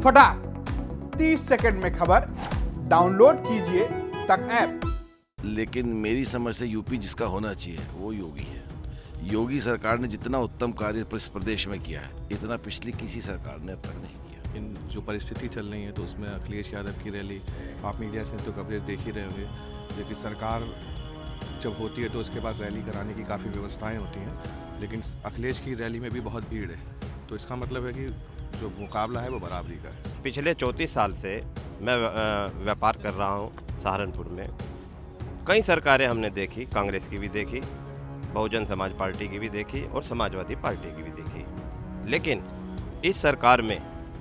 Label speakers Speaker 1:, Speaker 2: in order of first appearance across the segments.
Speaker 1: फटाक 30 सेकंड में खबर। डाउनलोड कीजिए तक ऐप।
Speaker 2: लेकिन मेरी समझ से यूपी जिसका होना चाहिए वो योगी है। योगी सरकार ने जितना उत्तम कार्य इस प्रदेश में किया है, इतना पिछली किसी सरकार ने अब तक नहीं किया।
Speaker 3: इन जो परिस्थिति चल रही है तो उसमें अखिलेश यादव की रैली, आप मीडिया से तो कवरेज देख ही रहे होंगे। लेकिन सरकार जब होती है तो उसके पास रैली कराने की काफ़ी व्यवस्थाएं होती हैं, लेकिन अखिलेश की रैली में भी बहुत भीड़ है। तो इसका मतलब है कि जो मुकाबला है वो बराबरी का है।
Speaker 4: पिछले 34 साल से मैं व्यापार कर रहा हूँ सहारनपुर में। कई सरकारें हमने देखी, कांग्रेस की भी देखी, बहुजन समाज पार्टी की भी देखी और समाजवादी पार्टी की भी देखी। लेकिन इस सरकार में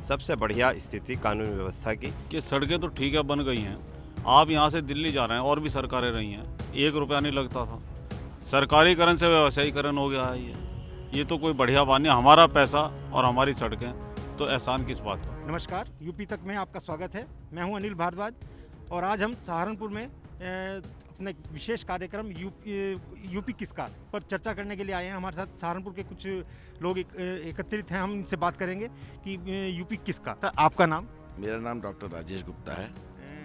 Speaker 4: सबसे बढ़िया स्थिति कानून व्यवस्था की।
Speaker 5: कि सड़कें तो ठीक है बन गई हैं। आप यहाँ से दिल्ली जा रहे हैं, और भी सरकारें रही हैं, 1 रुपया नहीं लगता था। सरकारीकरण से व्यवसायीकरण हो गया है। ये तो कोई बढ़िया बात नहीं। हमारा पैसा और हमारी सड़कें, तो एहसान किस बात का।
Speaker 6: नमस्कार, यूपी तक में आपका स्वागत है। मैं हूं अनिल भारद्वाज और आज हम सहारनपुर में अपने विशेष कार्यक्रम यूपी किसका पर चर्चा करने के लिए आए हैं। हमारे साथ सहारनपुर के कुछ लोग एकत्रित हैं। हम इनसे बात करेंगे कि यूपी किसका। तो आपका नाम?
Speaker 2: मेरा नाम डॉक्टर राजेश गुप्ता है।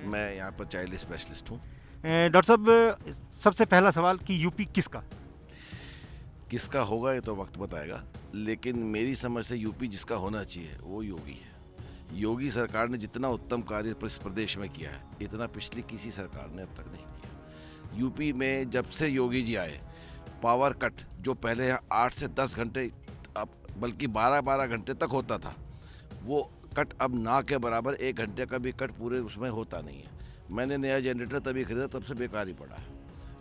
Speaker 2: मैं यहाँ पर चाइल्ड स्पेशलिस्ट हूँ।
Speaker 6: डॉक्टर साहब, सबसे पहला सवाल कि यूपी किसका
Speaker 2: किसका होगा ये तो वक्त बताएगा, लेकिन मेरी समझ से यूपी जिसका होना चाहिए वो योगी है। योगी सरकार ने जितना उत्तम कार्य इस प्रदेश में किया है, इतना पिछली किसी सरकार ने अब तक नहीं किया। यूपी में जब से योगी जी आए, पावर कट जो पहले यहाँ 8 से 10 घंटे, अब बल्कि 12-12 घंटे तक होता था, वो कट अब ना के बराबर 1 घंटे का भी कट पूरे उसमें होता नहीं है। मैंने नया जनरेटर तभी खरीदा, तब से बेकार ही पड़ा है।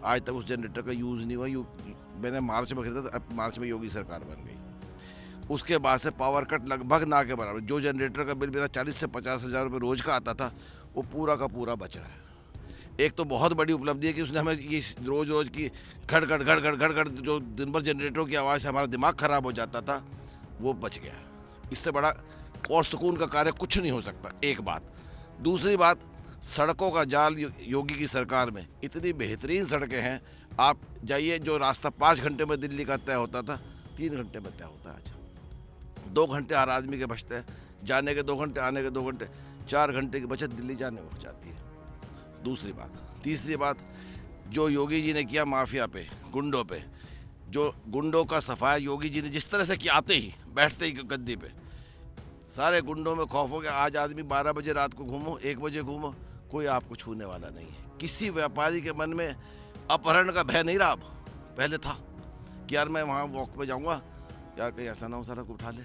Speaker 2: आज तक उस जनरेटर का यूज़ नहीं हुआ। मैंने मार्च में खरीदा, अब मार्च में योगी सरकार बन गई। उसके बाद से पावर कट लगभग ना के बराबर। जो जनरेटर का बिल मेरा 40 से 50 हज़ार रुपये रोज़ का आता था, वो पूरा का पूरा बच रहा है। एक तो बहुत बड़ी उपलब्धि है कि उसने हमें ये रोज़ की घड़ जो दिन भर जनरेटरों की आवाज़ से हमारा दिमाग ख़राब हो जाता था, वो बच गया। इससे बड़ा और सुकून का कार्य कुछ नहीं हो सकता। एक बात। दूसरी बात, सड़कों का जाल योगी की सरकार में इतनी बेहतरीन सड़कें हैं। आप जाइए, जो रास्ता 5 घंटे में दिल्ली का तय होता था, 3 घंटे में तय होता है आज। 2 घंटे हर आदमी के बचते हैं, जाने के 2 घंटे, आने के 2 घंटे, 4 घंटे की बचत दिल्ली जाने में हो जाती है। दूसरी बात। तीसरी बात, जो योगी जी ने किया माफिया पे, गुंडों पे, जो गुंडों का सफाया योगी जी ने जिस तरह से किया, आते ही बैठते ही गद्दी पे सारे गुंडों में खौफ हो गया। आज आदमी 12 बजे रात को घूमो, 1 बजे घूमो, कोई आपको छूने वाला नहीं है। किसी व्यापारी के मन में अपहरण का भय नहीं रहा। अब पहले था कि यार मैं वहाँ वॉक पे जाऊँगा, यार कहीं ऐसा ना हो सारा को उठा ले।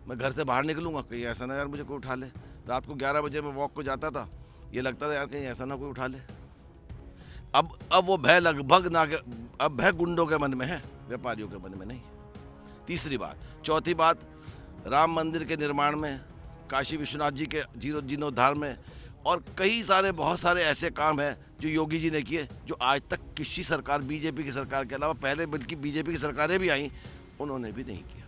Speaker 2: मैं घर से बाहर निकलूँगा, कहीं ऐसा ना यार मुझे कोई उठा ले। रात को 11 बजे मैं वॉक को जाता था, ये लगता था यार कहीं ऐसा ना कोई उठा ले। अब वो भय लगभग ना, अब भय गुंडों के मन में है, व्यापारियों के मन में नहीं। तीसरी बात। चौथी बात, राम मंदिर के निर्माण में, काशी विश्वनाथ जी के जीर्णोद्धार में, और कई सारे बहुत सारे ऐसे काम हैं जो योगी जी ने किए, जो आज तक किसी सरकार, बीजेपी की सरकार के अलावा, पहले बल्कि बीजेपी की सरकारें भी आई, उन्होंने भी नहीं किया।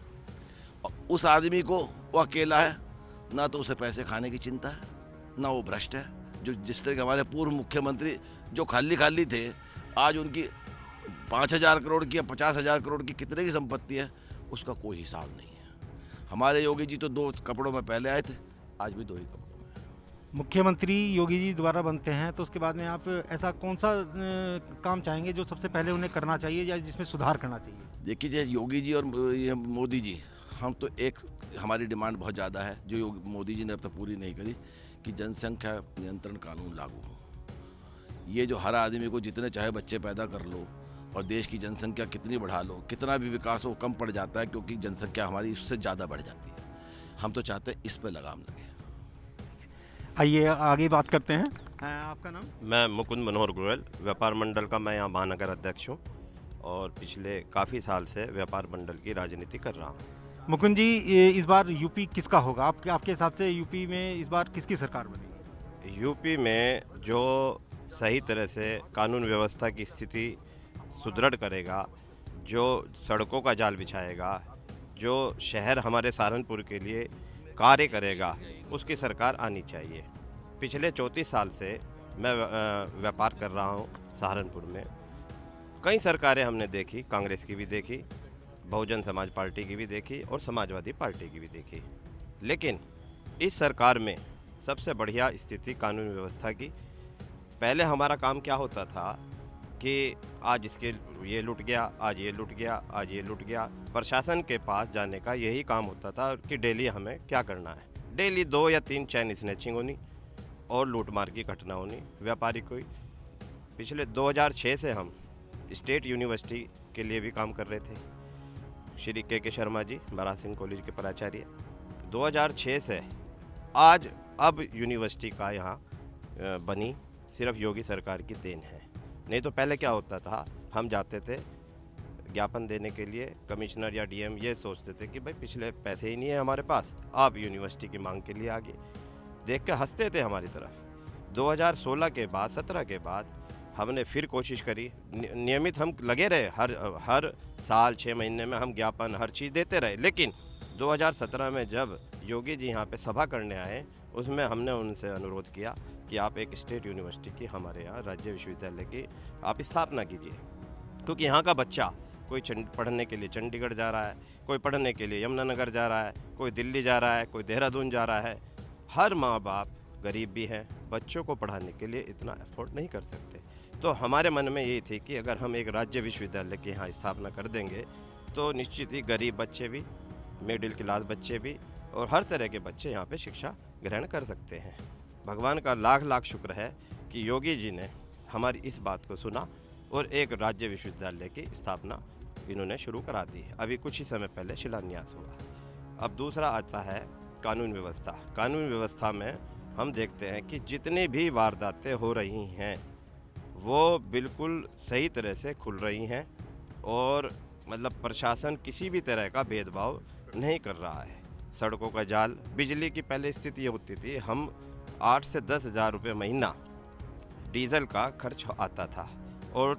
Speaker 2: और उस आदमी को, वो अकेला है, ना तो उसे पैसे खाने की चिंता है, ना वो भ्रष्ट है। जो जिस तरह के हमारे पूर्व मुख्यमंत्री जो खाली थे, आज उनकी 5,000 करोड़ की या 50,000 करोड़ की कितने की संपत्ति है, उसका कोई हिसाब नहीं है। हमारे योगी जी तो 2 कपड़ों में पहले आए थे, आज भी 2 ही कपड़ों में।
Speaker 6: मुख्यमंत्री योगी जी दोबारा बनते हैं तो उसके बाद में आप ऐसा कौन सा काम चाहेंगे जो सबसे पहले उन्हें करना चाहिए या जिसमें सुधार करना चाहिए?
Speaker 2: देखिए, जैसे योगी जी और ये मोदी जी, हम तो एक हमारी डिमांड बहुत ज़्यादा है जो मोदी जी ने अब तक पूरी नहीं करी, कि जनसंख्या नियंत्रण कानून लागू हो। ये जो हर आदमी को जितने चाहे बच्चे पैदा कर लो और देश की जनसंख्या कितनी बढ़ा लो, कितना भी विकास हो, कम पड़ जाता है, क्योंकि जनसंख्या हमारी इससे ज़्यादा बढ़ जाती है। हम तो चाहते हैं इस पर लगाम लगे।
Speaker 6: आइए आगे बात करते हैं। आपका नाम?
Speaker 4: मैं मुकुंद मनोहर गोयल, व्यापार मंडल का मैं यहाँ महानगर अध्यक्ष हूँ और पिछले काफ़ी साल से व्यापार मंडल की राजनीति कर रहा हूँ।
Speaker 6: मुकुंद जी, इस बार यूपी किसका होगा? आपके हिसाब से यूपी में इस बार किसकी सरकार बनेगी?
Speaker 4: यूपी में जो सही तरह से कानून व्यवस्था की स्थिति सुदृढ़ करेगा, जो सड़कों का जाल बिछाएगा, जो शहर हमारे सहारनपुर के लिए कार्य करेगा, उसकी सरकार आनी चाहिए। पिछले 34 साल से मैं व्यापार कर रहा हूँ सहारनपुर में। कई सरकारें हमने देखी, कांग्रेस की भी देखी, बहुजन समाज पार्टी की भी देखी और समाजवादी पार्टी की भी देखी। लेकिन इस सरकार में सबसे बढ़िया स्थिति कानून व्यवस्था की। पहले हमारा काम क्या होता था कि आज इसके ये लुट गया, आज ये लुट गया, आज ये लुट गया। प्रशासन के पास जाने का यही काम होता था कि डेली हमें क्या करना है। डेली 2 या 3 चैन स्नैचिंग होनी और लूटमार की घटना होनी व्यापारी कोई। पिछले 2006 से हम स्टेट यूनिवर्सिटी के लिए भी काम कर रहे थे। श्री के शर्मा जी महाराज सिंह कॉलेज के प्राचार्य 2006 से आज अब यूनिवर्सिटी का यहाँ बनी सिर्फ योगी सरकार की देन है। नहीं तो पहले क्या होता था, हम जाते थे ज्ञापन देने के लिए, कमिश्नर या डीएम ये सोचते थे कि भाई पिछले पैसे ही नहीं है हमारे पास, आप यूनिवर्सिटी की मांग के लिए आगे। देख के हंसते थे हमारी तरफ। 2016 के बाद 17 के बाद हमने फिर कोशिश करी, नियमित हम लगे रहे, हर साल 6 महीने में हम ज्ञापन हर चीज़ देते रहे। लेकिन 2017 में जब योगी जी यहाँ पे सभा करने आए, उसमें हमने उनसे अनुरोध किया कि आप एक स्टेट यूनिवर्सिटी की हमारे यहाँ राज्य विश्वविद्यालय की आप स्थापना कीजिए। क्योंकि यहाँ का बच्चा कोई पढ़ने के लिए चंडीगढ़ जा रहा है, कोई पढ़ने के लिए यमुनानगर जा रहा है, कोई दिल्ली जा रहा है, कोई देहरादून जा रहा है। हर माँ बाप गरीब भी हैं, बच्चों को पढ़ाने के लिए इतना एफोर्ड नहीं कर सकते। तो हमारे मन में यही थी कि अगर हम एक राज्य विश्वविद्यालय की यहाँ स्थापना कर देंगे तो निश्चित ही गरीब बच्चे भी, मिडिल क्लास बच्चे भी और हर तरह के बच्चे यहाँ पे शिक्षा ग्रहण कर सकते हैं। भगवान का लाख लाख शुक्र है कि योगी जी ने हमारी इस बात को सुना और एक राज्य विश्वविद्यालय की स्थापना इन्होंने शुरू करा दी। अभी कुछ ही समय पहले शिलान्यास हुआ। अब दूसरा आता है कानून व्यवस्था। कानून व्यवस्था में हम देखते हैं कि जितनी भी वारदातें हो रही हैं वो बिल्कुल सही तरह से खुल रही हैं और मतलब प्रशासन किसी भी तरह का भेदभाव नहीं कर रहा है। सड़कों का जाल, बिजली की पहले स्थिति ये होती थी, हम 8 से 10 हज़ार रुपये महीना डीजल का खर्च आता था और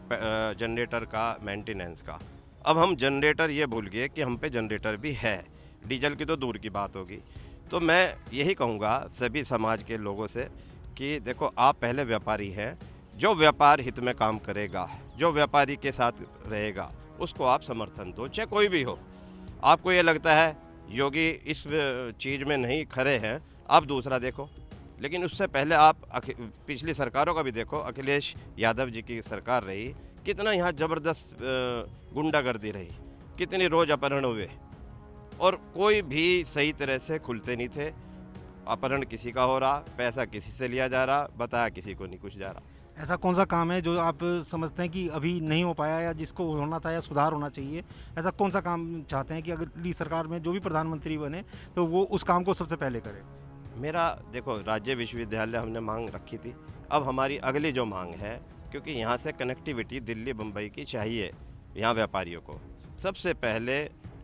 Speaker 4: जनरेटर का मेंटेनेंस का। अब हम जनरेटर ये भूल गए कि हम पे जनरेटर भी है, डीजल की तो दूर की बात होगी। तो मैं यही कहूँगा सभी समाज के लोगों से कि देखो, आप पहले व्यापारी हैं, जो व्यापार हित में काम करेगा, जो व्यापारी के साथ रहेगा, उसको आप समर्थन दो, चाहे कोई भी हो। आपको ये लगता है योगी इस चीज़ में नहीं खरे हैं, आप दूसरा देखो। लेकिन उससे पहले आप पिछली सरकारों का भी देखो। अखिलेश यादव जी की सरकार रही, कितना यहाँ ज़बरदस्त गुंडागर्दी रही, कितनी रोज़ अपहरण हुए और कोई भी सही तरह से खुलते नहीं थे। अपहरण किसी का हो रहा, पैसा किसी से लिया जा रहा, बताया किसी को नहीं कुछ जा रहा।
Speaker 6: ऐसा कौन सा काम है जो आप समझते हैं कि अभी नहीं हो पाया या जिसको होना था या सुधार होना चाहिए? ऐसा कौन सा काम चाहते हैं कि अगली सरकार में जो भी प्रधानमंत्री बने तो वो उस काम को सबसे पहले करे?
Speaker 4: मेरा देखो, राज्य विश्वविद्यालय हमने मांग रखी थी। अब हमारी अगली जो मांग है, क्योंकि यहाँ से कनेक्टिविटी दिल्ली बम्बई की चाहिए यहाँ व्यापारियों को, सबसे पहले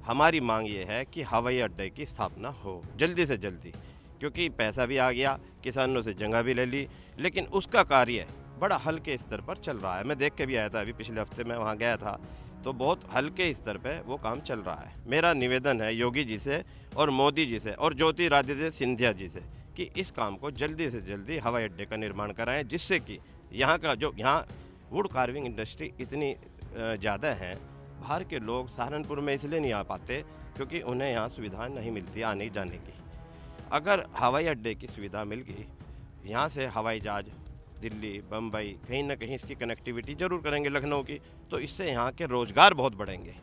Speaker 4: हमारी मांग ये है कि हवाई अड्डे की स्थापना हो जल्दी से जल्दी। क्योंकि पैसा भी आ गया, किसानों से जगह भी ले ली, लेकिन उसका कार्य बड़ा हल्के स्तर पर चल रहा है। मैं देख के भी आया था, अभी पिछले हफ्ते मैं वहाँ गया था, तो बहुत हल्के स्तर पे वो काम चल रहा है। मेरा निवेदन है योगी जी से और मोदी जी से और ज्योतिरादित्य सिंधिया जी से कि इस काम को जल्दी से जल्दी हवाई अड्डे का निर्माण कराएं, जिससे कि यहाँ का जो यहाँ वुड कार्विंग इंडस्ट्री इतनी ज़्यादा है, बाहर के लोग सहारनपुर में इसलिए नहीं आ पाते क्योंकि उन्हें यहाँ सुविधा नहीं मिलती आने जाने की। अगर हवाई अड्डे की सुविधा मिल गई, यहाँ से हवाई जहाज दिल्ली बम्बई कहीं ना कहीं इसकी कनेक्टिविटी ज़रूर करेंगे लखनऊ की, तो इससे यहाँ के रोज़गार बहुत बढ़ेंगे।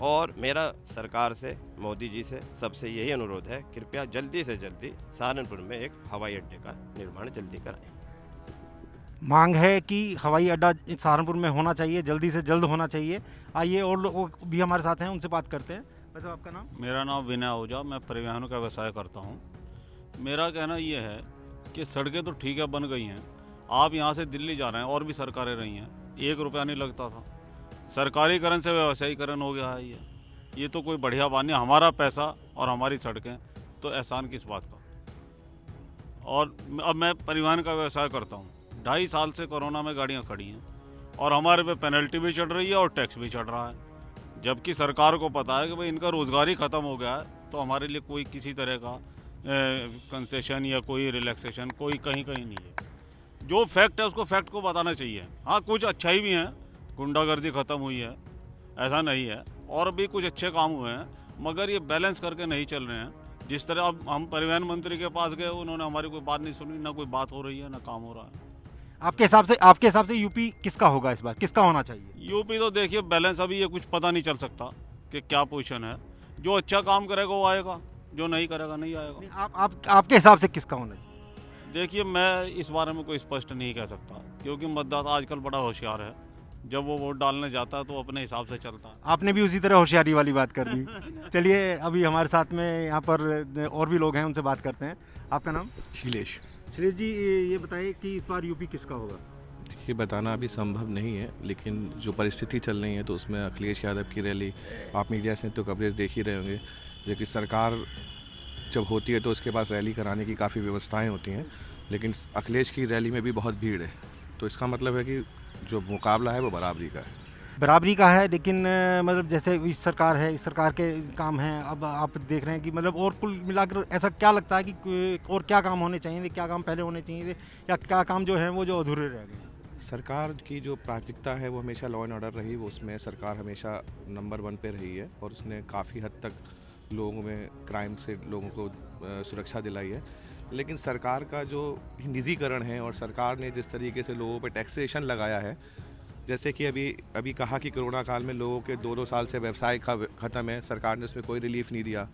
Speaker 4: और मेरा सरकार से, मोदी जी से सबसे यही अनुरोध है, कृपया जल्दी से जल्दी सहारनपुर में एक हवाई अड्डे का निर्माण जल्दी कराएं।
Speaker 6: मांग है कि हवाई अड्डा सहारनपुर में होना चाहिए, जल्दी से जल्द होना चाहिए। आइए और लोग भी हमारे साथ हैं, उनसे बात करते हैं। वैसे आपका नाम?
Speaker 5: मेरा नाम विनय आहूजा, मैं परिवहन का व्यवसाय करता हूँ। मेरा कहना ये है कि सड़कें तो ठीक है बन गई हैं, आप यहाँ से दिल्ली जा रहे हैं और भी सरकारें रही हैं, 1 रुपया नहीं लगता था। सरकारीकरण से व्यवसायीकरण हो गया है। ये तो कोई बढ़िया बात नहीं। हमारा पैसा और हमारी सड़कें, तो एहसान किस बात का। और अब मैं परिवहन का व्यवसाय करता हूँ, 2.5 साल से कोरोना में गाड़ियाँ खड़ी हैं और हमारे पे पेनल्टी भी चढ़ रही है और टैक्स भी चढ़ रहा है, जबकि सरकार को पता है कि भाई इनका रोज़गार ही ख़त्म हो गया है, तो हमारे लिए कोई किसी तरह का कंसेशन या कोई रिलैक्सेशन कोई कहीं नहीं है। जो फैक्ट है उसको फैक्ट को बताना चाहिए। हाँ, कुछ अच्छाई भी हैं, गुंडागर्दी ख़त्म हुई है, ऐसा नहीं है, और भी कुछ अच्छे काम हुए हैं, मगर ये बैलेंस करके नहीं चल रहे हैं। जिस तरह अब हम परिवहन मंत्री के पास गए, उन्होंने हमारी कोई बात नहीं सुनी, ना कोई बात हो रही है ना काम हो रहा है।
Speaker 6: आपके हिसाब से यूपी किसका होगा इस बार, किसका होना चाहिए?
Speaker 5: यूपी तो देखिए बैलेंस, अभी ये कुछ पता नहीं चल सकता कि क्या पोजीशन है। जो अच्छा काम करेगा वो आएगा, जो नहीं करेगा नहीं आएगा।
Speaker 6: नहीं, आपके हिसाब से किसका होना चाहिए?
Speaker 5: देखिए मैं इस बारे में कोई स्पष्ट नहीं कह सकता, क्योंकि मतदाता आजकल बड़ा होशियार है। जब वो वोट डालने जाता है तो अपने हिसाब से चलता है।
Speaker 6: आपने भी उसी तरह होशियारी वाली बात कर दी। चलिए अभी हमारे साथ में यहाँ पर और भी लोग हैं, उनसे बात करते हैं। आपका नाम?
Speaker 3: शिलेश।
Speaker 6: श्रीज जी, ये बताइए कि इस बार यूपी किसका होगा?
Speaker 3: ये बताना अभी संभव नहीं है, लेकिन जो परिस्थिति चल रही है तो उसमें अखिलेश यादव की रैली, आप मीडिया से तो कवरेज देख ही रहे होंगे। जबकि सरकार जब होती है तो उसके पास रैली कराने की काफ़ी व्यवस्थाएं होती हैं, लेकिन अखिलेश की रैली में भी बहुत भीड़ है। तो इसका मतलब है कि जो मुकाबला है वो बराबरी का है।
Speaker 6: बराबरी का है, लेकिन मतलब जैसे इस सरकार है, इस सरकार के काम हैं, अब आप देख रहे हैं कि मतलब और कुल मिलाकर ऐसा क्या लगता है कि और क्या काम होने चाहिए थे, क्या काम पहले होने चाहिए थे, या क्या काम जो है वो जो अधूरे रह गए?
Speaker 3: सरकार की जो प्राथमिकता है वो हमेशा लॉ एंड ऑर्डर रही, वो उसमें सरकार हमेशा नंबर 1 पे रही है और उसने काफ़ी हद तक लोगों में क्राइम से लोगों को सुरक्षा दिलाई है। लेकिन सरकार का जो निजीकरण है और सरकार ने जिस तरीके से लोगों पे टैक्सेशन लगाया है, जैसे कि अभी कहा कि कोरोना काल में लोगों के 2-2 साल से व्यवसाय ख़त्म है, सरकार ने उसमें कोई रिलीफ नहीं दिया।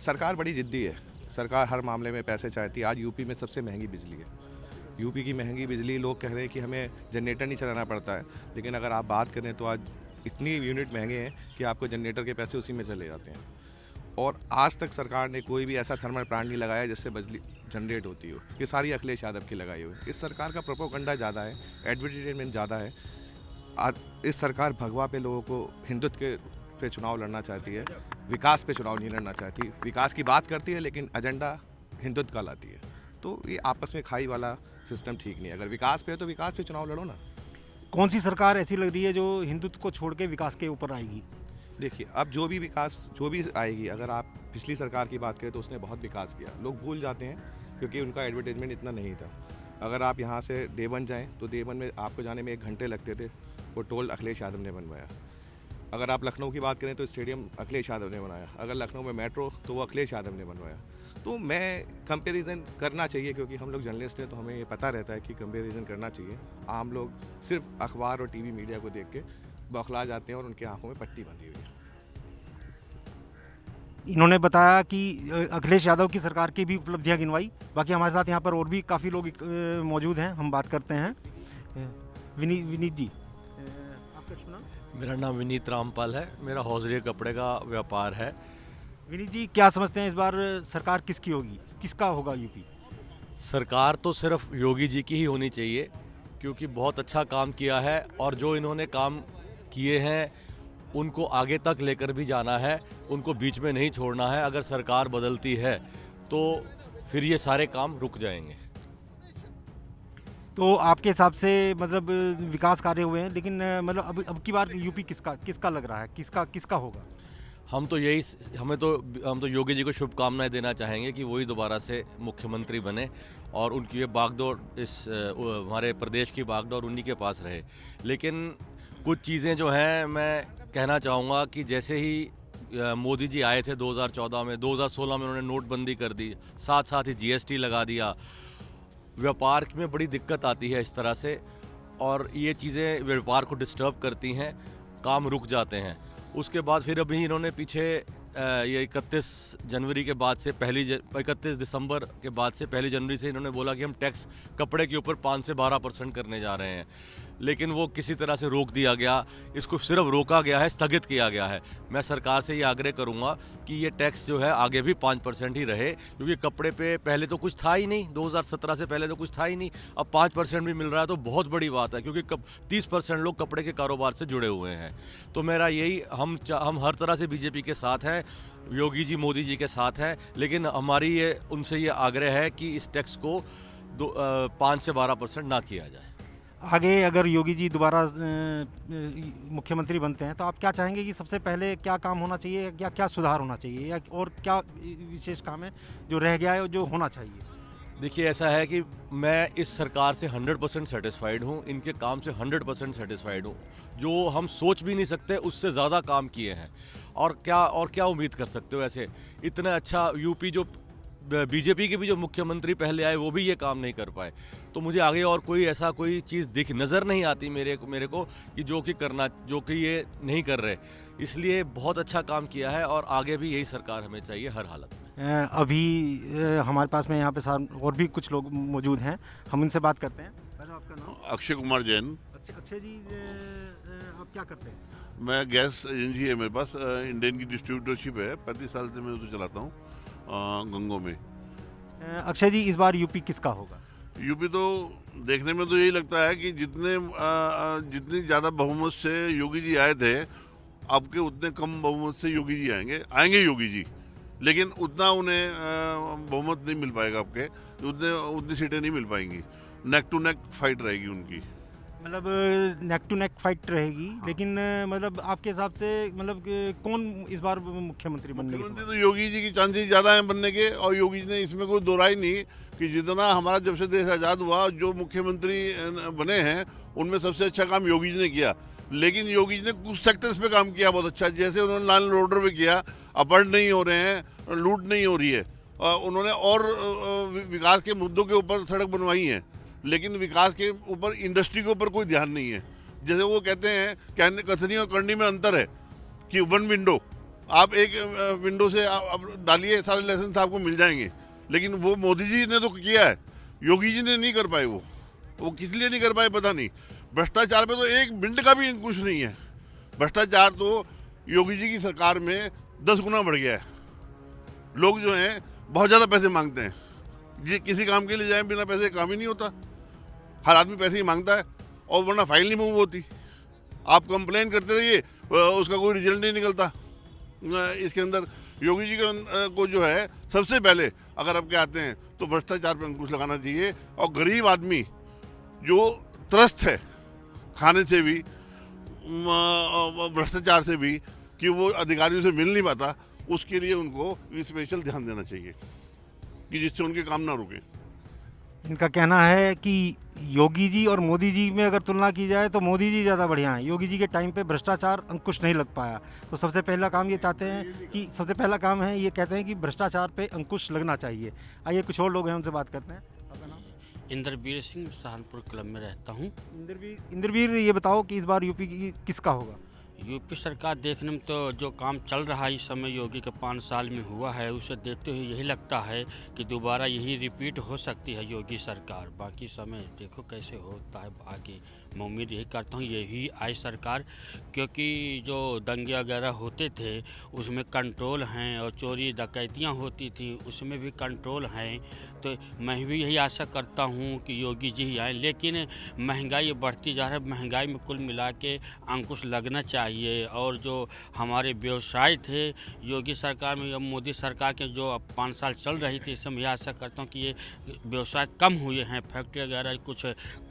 Speaker 3: सरकार बड़ी ज़िद्दी है, सरकार हर मामले में पैसे चाहती है। आज यूपी में सबसे महंगी बिजली है, यूपी की महंगी बिजली, लोग कह रहे हैं कि हमें जनरेटर नहीं चलाना पड़ता है, लेकिन अगर आप बात करें तो आज इतनी यूनिट महंगे हैं कि आपको जनरेटर के पैसे उसी में चले जाते हैं। और आज तक सरकार ने कोई भी ऐसा थर्मल प्लांट नहीं लगाया जिससे बिजली जनरेट होती हो। ये सारी अखिलेश यादव की लगाई हुई। इस सरकार का प्रोपोगंडा ज़्यादा है, एडवर्टाइजमेंट ज़्यादा है। आज इस सरकार भगवा पे लोगों को हिंदुत्व के पे चुनाव लड़ना चाहती है, विकास पे चुनाव नहीं लड़ना चाहती। विकास की बात करती है लेकिन एजेंडा हिंदुत्व का लाती है। तो ये आपस में खाई वाला सिस्टम ठीक नहीं है। अगर विकास पे है तो विकास पे चुनाव लड़ो ना।
Speaker 6: कौन सी सरकार ऐसी लग रही है जो हिंदुत्व को छोड़ के विकास के ऊपर आएगी?
Speaker 3: देखिए, अब जो भी आएगी, अगर आप पिछली सरकार की बात करें तो उसने बहुत विकास किया। लोग भूल जाते हैं क्योंकि उनका एडवर्टाइजमेंट इतना नहीं था। अगर आप यहाँ से देवन जाएं तो देवन में आपको जाने में 1 घंटे लगते थे, वो टोल अखिलेश यादव ने बनवाया। अगर आप लखनऊ की बात करें तो स्टेडियम अखिलेश यादव ने बनाया। अगर लखनऊ में मेट्रो तो वो अखिलेश यादव ने बनवाया। तो मैं कंपैरिजन करना चाहिए, क्योंकि हम लोग जर्नलिस्ट हैं तो हमें ये पता रहता है कि कंपैरिजन करना चाहिए। आम लोग सिर्फ अखबार और टीवी मीडिया को देख के बौखला जाते हैं और उनकी आंखों में पट्टी बंधी हुई है।
Speaker 6: इन्होंने बताया कि अखिलेश यादव की सरकार की भी उपलब्धियां गिनवाई। बाकी हमारे साथ यहाँ पर और भी काफ़ी लोग मौजूद हैं, हम बात करते हैं। विनीत जी, आपका शुभ नाम?
Speaker 7: मेरा नाम विनीत रामपाल है, मेरा हौजरी कपड़े का व्यापार है।
Speaker 6: विनीत जी, क्या समझते हैं इस बार सरकार किसकी होगी, किसका होगा यूपी?
Speaker 7: सरकार तो सिर्फ योगी जी की ही होनी चाहिए, क्योंकि बहुत अच्छा काम किया है और जो इन्होंने काम किए हैं उनको आगे तक लेकर भी जाना है, उनको बीच में नहीं छोड़ना है। अगर सरकार बदलती है तो फिर ये सारे काम रुक जाएंगे।
Speaker 6: तो आपके हिसाब से मतलब विकास कार्य हुए हैं, लेकिन मतलब अब की बार यूपी किसका लग रहा है, किसका होगा?
Speaker 7: हम तो योगी जी को शुभकामनाएं देना चाहेंगे कि वही दोबारा से मुख्यमंत्री बने और उनकी ये बागडोर हमारे प्रदेश की बागडोर उन्हीं के पास रहे। लेकिन कुछ चीज़ें जो हैं मैं कहना चाहूँगा कि जैसे ही मोदी जी आए थे 2014 में, 2016 में उन्होंने नोटबंदी कर दी, साथ साथ ही GST लगा दिया। व्यापार में बड़ी दिक्कत आती है इस तरह से, और ये चीज़ें व्यापार को डिस्टर्ब करती हैं, काम रुक जाते हैं। उसके बाद फिर अभी इन्होंने पीछे ये 31 जनवरी के बाद से 31 दिसंबर के बाद से 1 जनवरी से इन्होंने बोला कि हम टैक्स कपड़े के ऊपर 5 से 12% करने जा रहे हैं, लेकिन वो किसी तरह से रोक दिया गया। इसको सिर्फ रोका गया है, स्थगित किया गया है। मैं सरकार से ये आग्रह करूंगा कि ये टैक्स जो है आगे भी 5% ही रहे, क्योंकि कपड़े पे पहले तो कुछ था ही नहीं, 2017 से पहले तो कुछ था ही नहीं। अब 5% भी मिल रहा है तो बहुत बड़ी बात है, क्योंकि 30% लोग कपड़े के कारोबार से जुड़े हुए हैं। तो मेरा यही, हम हर तरह से बीजेपी के साथ हैं, योगी जी मोदी जी के साथ हैं, लेकिन हमारी उनसे ये आग्रह है कि इस टैक्स को 5 से 12% ना किया जाए।
Speaker 6: आगे अगर योगी जी दोबारा मुख्यमंत्री बनते हैं तो आप क्या चाहेंगे कि सबसे पहले क्या काम होना चाहिए, या क्या सुधार होना चाहिए, या और क्या विशेष काम है जो रह गया है जो होना चाहिए?
Speaker 7: देखिए, ऐसा है कि मैं इस सरकार से 100% सेटिस्फाइड हूँ, इनके काम से 100% सेटिस्फाइड हूँ। जो हम सोच भी नहीं सकते उससे ज़्यादा काम किए हैं, और क्या उम्मीद कर सकते हो? ऐसे इतना अच्छा यूपी जो बीजेपी के भी जो मुख्यमंत्री पहले आए वो भी ये काम नहीं कर पाए। तो मुझे आगे और कोई ऐसा कोई चीज़ नज़र नहीं आती मेरे को कि जो कि ये नहीं कर रहे। इसलिए बहुत अच्छा काम किया है और आगे भी यही सरकार हमें चाहिए हर हालत में।
Speaker 6: अभी हमारे पास में यहाँ पे और भी कुछ लोग मौजूद हैं, हम उनसे बात करते हैं। पहले आपका नाम?
Speaker 8: अक्षय कुमार जैन।
Speaker 6: अक्षय जी, आप क्या करते हैं?
Speaker 8: मैं गैस एजेंसी है मेरे पास, इंडियन की डिस्ट्रीब्यूटरशिप है। 35 साल से मैं उसे चलाता हूँ गंगों में।
Speaker 6: अक्षय जी, इस बार यूपी किसका होगा?
Speaker 8: यूपी तो देखने में तो यही लगता है कि जितनी ज़्यादा बहुमत से योगी जी आए थे, अब के उतने कम बहुमत से योगी जी आएंगे योगी जी, लेकिन उतना उन्हें बहुमत नहीं मिल पाएगा। आपके उतनी सीटें नहीं मिल पाएंगी। नेक टू नेक फाइट रहेगी उनकी।
Speaker 6: मतलब नेक टू नेक फाइट रहेगी। हाँ। लेकिन मतलब आपके हिसाब से मतलब कौन इस बार मुख्यमंत्री बनने
Speaker 8: मुख्यमंत्री तो योगी जी की चांसेस ज़्यादा हैं बनने के, और योगी जी ने इसमें कोई दो राय नहीं कि जितना हमारा जब से देश आज़ाद हुआ जो मुख्यमंत्री बने हैं उनमें सबसे अच्छा काम योगी जी ने किया। लेकिन योगी जी ने कुछ सेक्टर्स पे काम किया बहुत अच्छा, जैसे उन्होंने लॉ एंड ऑर्डर पे किया, अपहरण नहीं हो रहे हैं, लूट नहीं हो रही है। उन्होंने और विकास के मुद्दों के ऊपर सड़क बनवाई है, लेकिन विकास के ऊपर इंडस्ट्री के ऊपर कोई ध्यान नहीं है। जैसे वो कहते हैं कथनी और करनी में अंतर है कि वन विंडो, आप एक विंडो से आप डालिए, सारे लाइसेंस आपको मिल जाएंगे। लेकिन वो मोदी जी ने तो किया है, योगी जी ने नहीं कर पाए। वो किस लिए नहीं कर पाए पता नहीं। भ्रष्टाचार पे तो एक मिनट का भी कुछ नहीं है। भ्रष्टाचार तो योगी जी की सरकार में 10 गुना बढ़ गया है। लोग जो हैं बहुत ज़्यादा पैसे मांगते हैं। किसी काम के लिए जाए बिना पैसे काम ही नहीं होता। हर आदमी पैसे ही मांगता है, और वरना फाइल नहीं मूव होती। आप कंप्लेन करते रहिए, उसका कोई रिजल्ट नहीं निकलता। इसके अंदर योगी जी को जो है सबसे पहले अगर आप आते हैं तो भ्रष्टाचार पर अंकुश लगाना चाहिए। और गरीब आदमी जो त्रस्त है खाने से भी, भ्रष्टाचार से भी, कि वो अधिकारियों से मिल नहीं पाता, उसके लिए उनको स्पेशल ध्यान देना चाहिए कि जिससे उनके काम ना रुके।
Speaker 6: इनका कहना है कि योगी जी और मोदी जी में अगर तुलना की जाए तो मोदी जी ज़्यादा बढ़िया हैं। योगी जी के टाइम पे भ्रष्टाचार अंकुश नहीं लग पाया। तो सबसे पहला काम ये चाहते हैं कि सबसे पहला काम है ये कहते हैं कि भ्रष्टाचार पे अंकुश लगना चाहिए। आइए कुछ और लोग हैं, उनसे बात करते हैं। आपका नाम?
Speaker 9: इंद्रवीर सिंह, सहारनपुर क्लब में रहता हूँ।
Speaker 6: इंद्रवीर, ये बताओ कि इस बार यूपी की किसका होगा?
Speaker 9: यूपी सरकार देखने में तो जो काम चल रहा है इस समय योगी के 5 साल में हुआ है, उसे देखते हुए यही लगता है कि दोबारा यही रिपीट हो सकती है योगी सरकार। बाकी समय देखो कैसे होता है आगे। मैं उम्मीद यही करता हूँ यही आए सरकार, क्योंकि जो दंगे वगैरह होते थे उसमें कंट्रोल हैं, और चोरी डकैतियाँ होती थी उसमें भी कंट्रोल हैं। तो मैं भी यही आशा करता हूँ कि योगी जी ही आए। लेकिन महंगाई बढ़ती जा रही है, महंगाई में कुल मिला के अंकुश लगना चाहिए। और जो हमारे व्यवसाय थे योगी सरकार में या मोदी सरकार के जो 5 साल चल रही थी, इससे मैं यह आशा करता हूँ कि ये व्यवसाय कम हुए हैं, फैक्ट्री वगैरह कुछ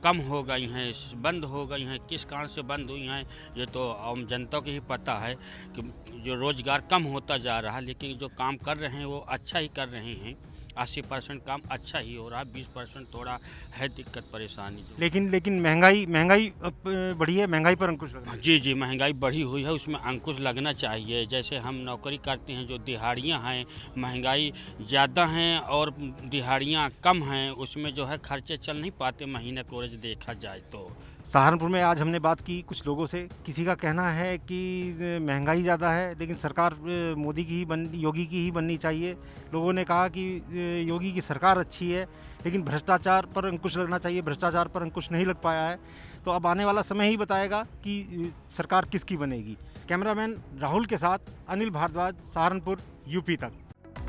Speaker 9: कम हो गई हैं, बंद हो गई हैं। किस कारण से बंद हुई हैं ये तो आम जनता को ही पता है कि जो रोज़गार कम होता जा रहा है। लेकिन जो काम कर रहे हैं वो अच्छा ही कर रहे हैं। 80% काम अच्छा ही हो रहा है, 20% थोड़ा है दिक्कत परेशानी।
Speaker 6: लेकिन महंगाई बढ़ी है, महंगाई पर अंकुश लगना।
Speaker 9: जी, महंगाई बढ़ी हुई है, उसमें अंकुश लगना चाहिए। जैसे हम नौकरी करते हैं, जो दिहाड़ियाँ हैं महंगाई ज़्यादा हैं और दिहाड़ियाँ कम हैं, उसमें जो है खर्चे चल नहीं पाते महीने को रोज देखा जाए तो।
Speaker 6: सहारनपुर में आज हमने बात की कुछ लोगों से। किसी का कहना है कि महंगाई ज़्यादा है लेकिन सरकार योगी की ही बननी चाहिए। लोगों ने कहा कि योगी की सरकार अच्छी है लेकिन भ्रष्टाचार पर अंकुश लगना चाहिए, भ्रष्टाचार पर अंकुश नहीं लग पाया है। तो अब आने वाला समय ही बताएगा कि सरकार किसकी बनेगी। कैमरामैन राहुल के साथ अनिल भारद्वाज, सहारनपुर, यूपी तक।